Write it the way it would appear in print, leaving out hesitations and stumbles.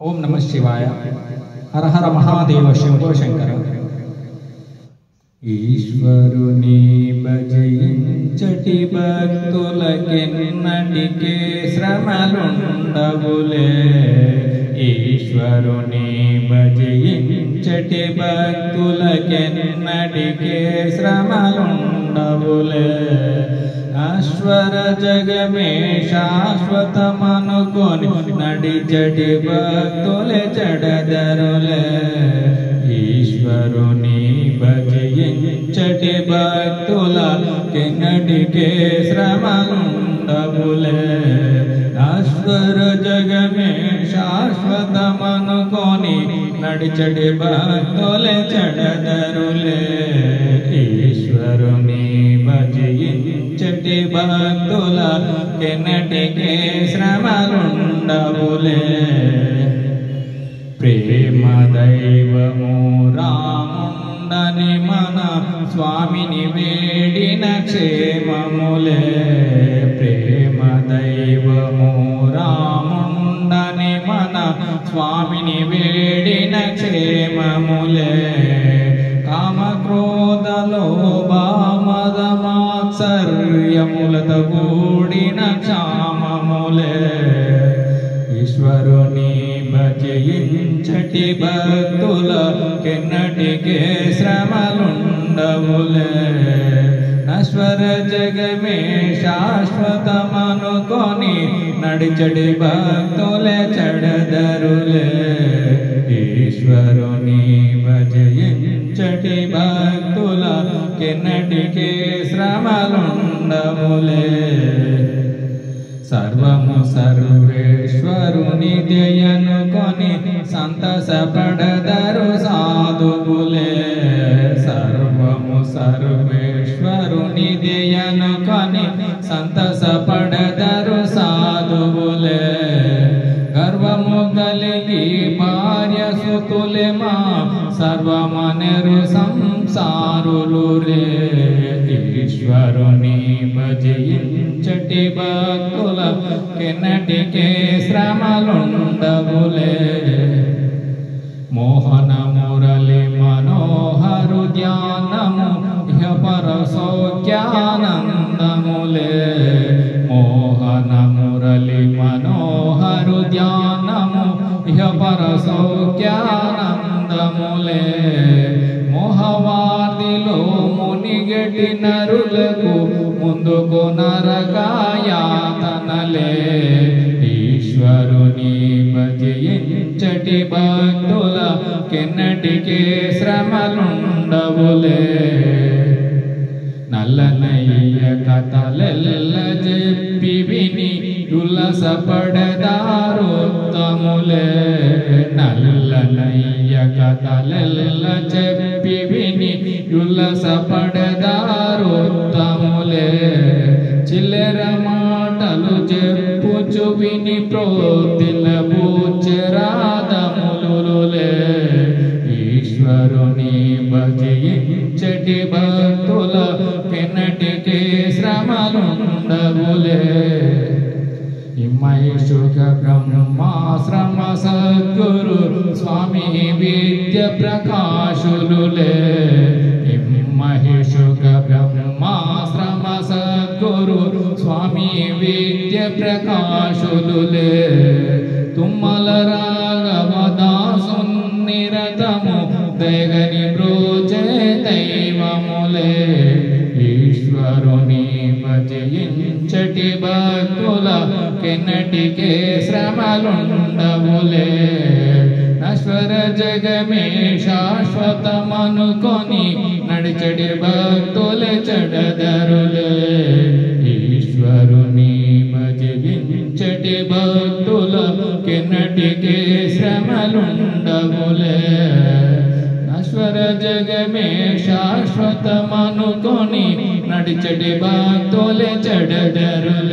ఓం నమ శివాయ. హర హర మహాదేవ శంభో శంకర. ఈశ్వరుని భజించటి భక్తులకెన్నటికే శ్రమలుండవులే. ఈశ్వరుని భజించటి భక్తులకెన్నటికే శ్రమలుండవులే. అశ్వర జగమే శాశ్వతమనుకొని నడిచటి భక్తులే చెడదరులే. ఈశ్వరుని భజించటి భక్తులకెన్నటికే శ్రమలుండవులే. అశ్వర జగమే శాశ్వతమనుకొని నడిచటి భక్తులే చెడదరులే. ఈశ్వరుని భజించటి భక్తులకెన్నటికే శ్రమలుండవులే. ప్రేమ దైవము రాముండని మన స్వామిని వేడిన క్షేమములే. ప్రేమ దైవము రాముండని మన స్వామిని వేడిన క్షేమములే. కామక్రోధ లోభమదమాత్సర్యములతో కూడిన క్షామములే. ఈశ్వరుని భజించటి భక్తులకెన్నటికే శ్రమలుండవులే. నశ్వర జగమే శాశ్వతమనుకొని నడిచటి భక్తులే చెడదరులే. ఈశ్వరుని భజించటి భక్తులకెన్నటికే శ్రమలుండవులే. సర్వము సర్వేశ్వరుని దయనుకొని సంతసపడదరు సాధువులే. సర్వము సర్వేశ్వరుని దయనుకొని సంతసపడదరు సాధువులే. గర్వము కలిగి భార్య సుతులే మా సర్వమనరు సంసారులు రే. ఈశ్వరుని భజించటి భక్తులకెన్నటికే శ్రమలుండవులే. మోహన మురళి మనోహరు ధ్యానము ఇహ పర సౌఖ్యానందములే. మోహన మురళి మనోహరు ధ్యానము ఇహ పర సౌఖ్యానందములే. మోహవాదిలో మునిగటి నరులకు ముందుకు నరకాయాతనలే. ఈశ్వరుని భజించటి భక్తులకెన్నటికే శ్రమలుండవులే. నల్లనయ్య కథలెల్ల చెప్పి విని ఉల్లసపడదారుత్తములే. నల్లనయ్య కథలెల్ల చెప్పి విని ఉల్లసపడదారుత్తములే. చిల్లర మాటలు చెప్పుచు విని ప్రోతిల బూచరాదములులే. ఈశ్వరుని భజించటి భక్తులకెన్నటికే శ్రమలుండవులే. ఇమ్మైషుక బ్రహ్మాశ్రమ సద్గురు స్వామి విద్య ప్రకాశులులే. ఇమ్మహిషుక బ్రహ్మాశ్రమ సద్గురు స్వామి విద్య ప్రకాశులులే. తుమ్మల రాఘవదాసునిరతము దయగని బ్రోచే దైవములే. ఈశ్వరుని భజించటి భక్తులకెన్నటికే శ్రమలుండవులే. నశ్వర జగమే శాశ్వతమనుకొని నడిచడి భక్తులే చెడదరులే. ఈశ్వరుని భజించటి భక్తులకెన్నటికే శ్రమలుండవులే. నశ్వర జగమే శాశ్వతమనుకొని నడిచడి భక్తులే చెడదరులే.